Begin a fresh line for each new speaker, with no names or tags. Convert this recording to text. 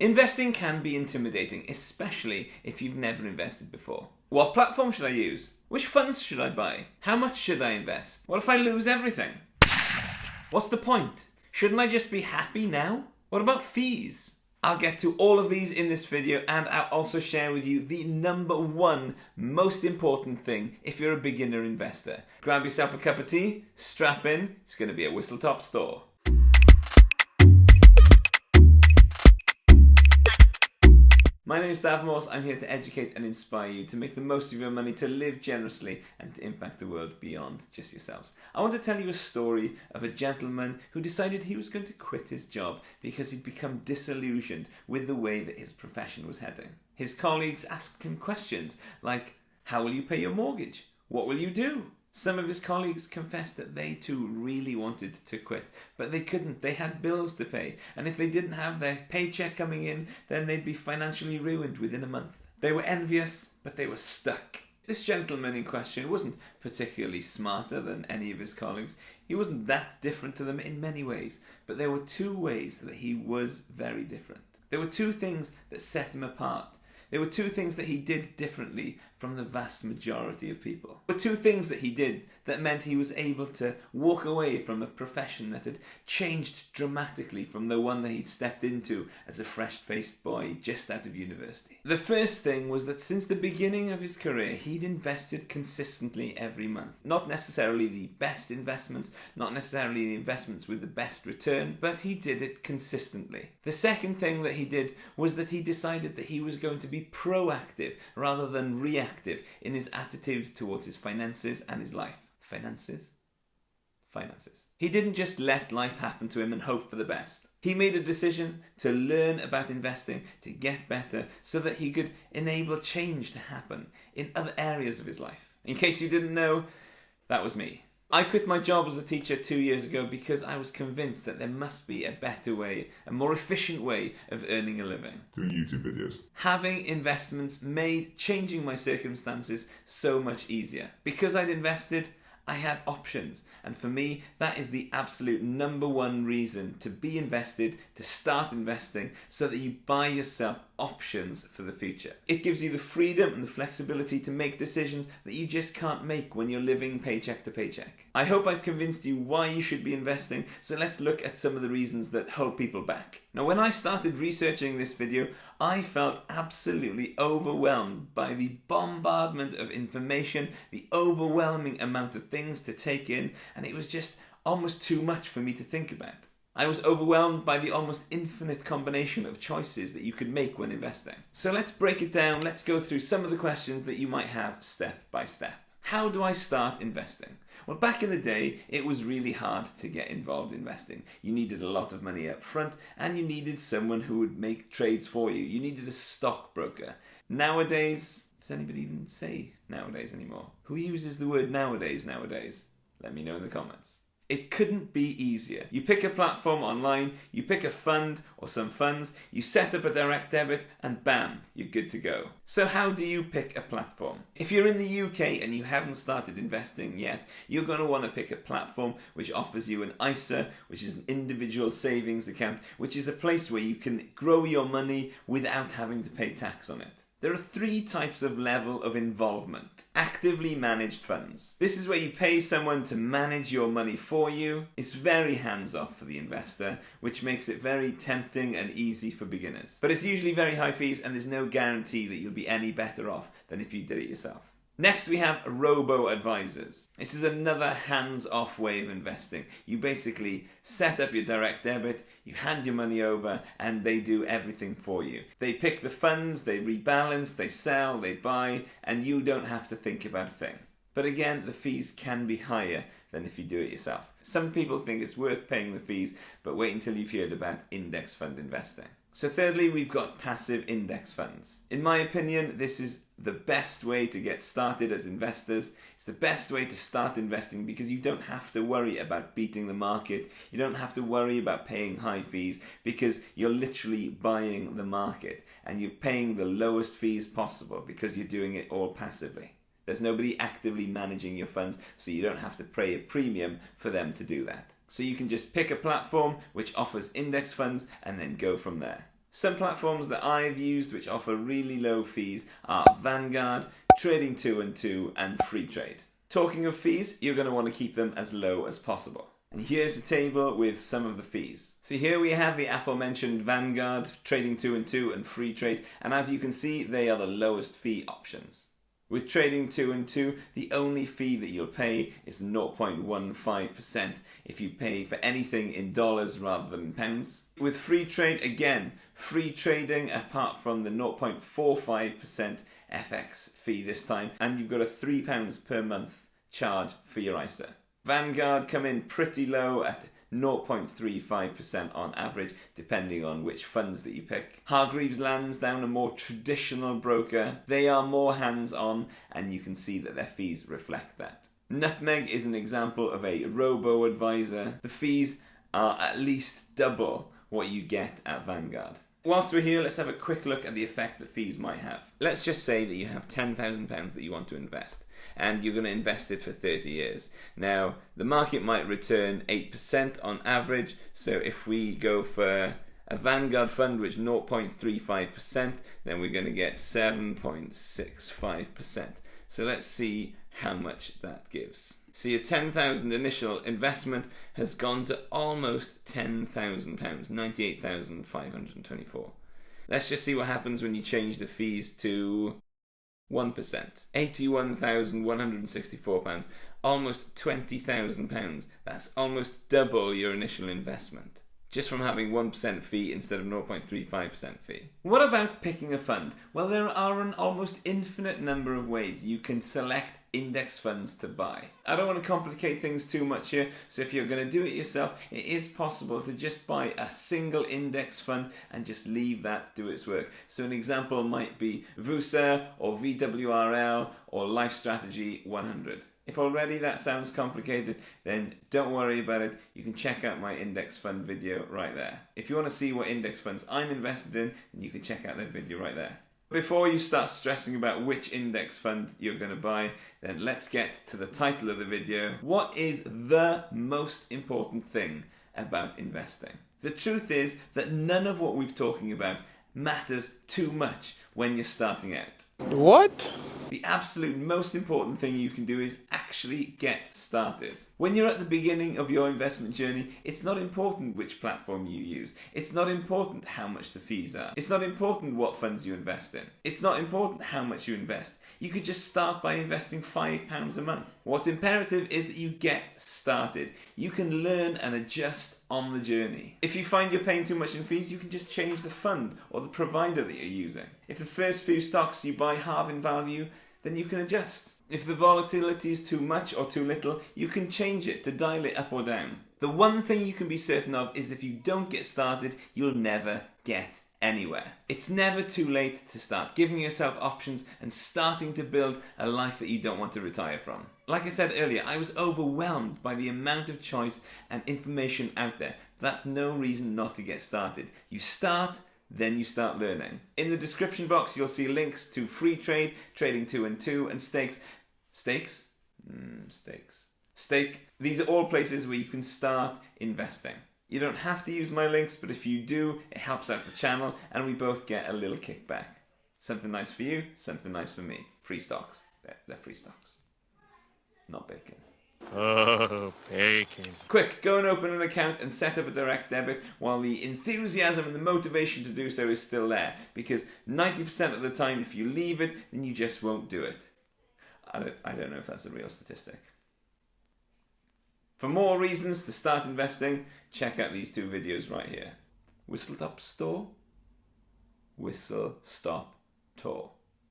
Investing can be intimidating, especially if you've never invested before. What platform should I use? Which funds should I buy? How much should I invest? What if I lose everything? What's the point? Shouldn't I just be happy now? What about fees? I'll get to all of these in this video, and I'll also share with you the number one most important thing if you're a beginner investor. Grab yourself a cup of tea, strap in, it's going to be a whistle-top store. My name is Dav Morse. I'm here to educate and inspire you to make the most of your money, to live generously and to impact the world beyond just yourselves. I want to tell you a story of a gentleman who decided he was going to quit his job because he'd become disillusioned with the way that his profession was heading. His colleagues asked him questions like, how will you pay your mortgage? What will you do? Some of his colleagues confessed that they too really wanted to quit, but they couldn't. They had bills to pay, and if they didn't have their paycheck coming in, then they'd be financially ruined within a month. They were envious, but they were stuck. This gentleman in question wasn't particularly smarter than any of his colleagues. He wasn't that different to them in many ways, but there were two ways that he was very different. There were two things that set him apart. There were two things that he did differently from the vast majority of people. There were two things that he did that meant he was able to walk away from a profession that had changed dramatically from the one that he'd stepped into as a fresh-faced boy just out of university. The first thing was that since the beginning of his career, he'd invested consistently every month. Not necessarily the best investments, not necessarily the investments with the best return, but he did it consistently. The second thing that he did was that he decided that he was going to be proactive rather than reactive in his attitude towards his finances and his life. Finances. He didn't just let life happen to him and hope for the best. He made a decision to learn about investing, to get better, so that he could enable change to happen in other areas of his life. In case you didn't know, that was me. I quit my job as a teacher 2 years ago because I was convinced that there must be a better way, a more efficient way of earning a living.
Doing YouTube videos.
Having investments made changing my circumstances so much easier. Because I'd invested, I had options, and for me that is the absolute number one reason to be invested, to start investing, so that you buy yourself options for the future. It gives you the freedom and the flexibility to make decisions that you just can't make when you're living paycheck to paycheck. I hope I've convinced you why you should be investing, so let's look at some of the reasons that hold people back. Now, when I started researching this video, I felt absolutely overwhelmed by the bombardment of information, the overwhelming amount of things to take in, and it was just almost too much for me to think about. I was overwhelmed by the almost infinite combination of choices that you could make when investing. So let's break it down. Let's go through some of the questions that you might have step by step. How do I start investing? Well, back in the day, it was really hard to get involved in investing. You needed a lot of money up front, and you needed someone who would make trades for you. You needed a stockbroker. Nowadays, does anybody even say nowadays anymore? Who uses the word nowadays? Let me know in the comments. It couldn't be easier. You pick a platform online, you pick a fund or some funds, you set up a direct debit, and bam, you're good to go. So how do you pick a platform? If you're in the UK and you haven't started investing yet, you're going to want to pick a platform which offers you an ISA, which is an individual savings account, which is a place where you can grow your money without having to pay tax on it. There are three types of level of involvement. Actively managed funds. This is where you pay someone to manage your money for you. It's very hands-off for the investor, which makes it very tempting and easy for beginners. But it's usually very high fees, and there's no guarantee that you'll be any better off than if you did it yourself. Next we have Robo Advisors. This is another hands-off way of investing. You basically set up your direct debit, you hand your money over, and they do everything for you. They pick the funds, they rebalance, they sell, they buy, and you don't have to think about a thing. But again, the fees can be higher than if you do it yourself. Some people think it's worth paying the fees, but wait until you've heard about index fund investing. So thirdly, we've got passive index funds. In my opinion, this is the best way to get started as investors. It's the best way to start investing because you don't have to worry about beating the market. You don't have to worry about paying high fees because you're literally buying the market and you're paying the lowest fees possible because you're doing it all passively. There's nobody actively managing your funds, so you don't have to pay a premium for them to do that. So you can just pick a platform which offers index funds and then go from there. Some platforms that I've used which offer really low fees are Vanguard, Trading 212 and Freetrade. Talking of fees, you're going to want to keep them as low as possible. And here's a table with some of the fees. So here we have the aforementioned Vanguard, Trading 212 and Freetrade, and as you can see, they are the lowest fee options. With Trading 212, the only fee that you'll pay is 0.15% if you pay for anything in dollars rather than pounds. With Freetrade, again, free trading apart from the 0.45% FX fee this time, and you've got a £3 per month charge for your ISA. Vanguard come in pretty low at 0.35% on average, depending on which funds that you pick. Hargreaves Lansdown, a more traditional broker, they are more hands-on, and you can see that their fees reflect that. Nutmeg is an example of a Robo Advisor. The fees are at least double what you get at Vanguard. Whilst we're here, let's have a quick look at the effect that fees might have. Let's just say that you have £10,000 that you want to invest, and you're going to invest it for 30 years. Now, the market might return 8% on average, so if we go for a Vanguard fund which 0.35%, then we're going to get 7.65%. So let's see how much that gives. So your 10,000 initial investment has gone to almost £10,000, 98,524. Let's just see what happens when you change the fees to 1%. £81,164, almost £20,000. That's almost double your initial investment, just from having 1% fee instead of 0.35% fee. What about picking a fund? Well, there are an almost infinite number of ways you can select index funds to buy. I don't want to complicate things too much here, so if you're going to do it yourself, it is possible to just buy a single index fund and just leave that do its work. So an example might be VUSA or VWRL or Life Strategy 100. If already that sounds complicated, then don't worry about it. You can check out my index fund video right there. If you want to see what index funds I'm invested in, then you can check out that video right there. Before you start stressing about which index fund you're going to buy, then let's get to the title of the video. What is the most important thing about investing? The truth is that none of what we've talking about matters too much when you're starting out.
What?
The absolute most important thing you can do is actually get started. When you're at the beginning of your investment journey, it's not important which platform you use. It's not important how much the fees are. It's not important what funds you invest in. It's not important how much you invest. You could just start by investing £5 a month. What's imperative is that you get started. You can learn and adjust on the journey. If you find you're paying too much in fees, you can just change the fund or the provider that you're using. If the first few stocks you buy halve in value, then you can adjust. If the volatility is too much or too little, you can change it to dial it up or down. The one thing you can be certain of is if you don't get started, you'll never get anywhere. It's never too late to start giving yourself options and starting to build a life that you don't want to retire from. Like I said earlier, I was overwhelmed by the amount of choice and information out there. That's no reason not to get started. You start, then you start learning. In the description box, you'll see links to Freetrade, Trading 212 and Stakes. Stakes? Stake. These are all places where you can start investing. You don't have to use my links, but if you do, it helps out the channel and we both get a little kickback. Something nice for you, something nice for me. Free stocks. They're free stocks. Not bacon.
Oh, bacon.
Quick, go and open an account and set up a direct debit while the enthusiasm and the motivation to do so is still there. Because 90% of the time, if you leave it, then you just won't do it. I don't know if that's a real statistic. For more reasons to start investing, check out these two videos right here. Whistle Stop Store, Whistle Stop Tour.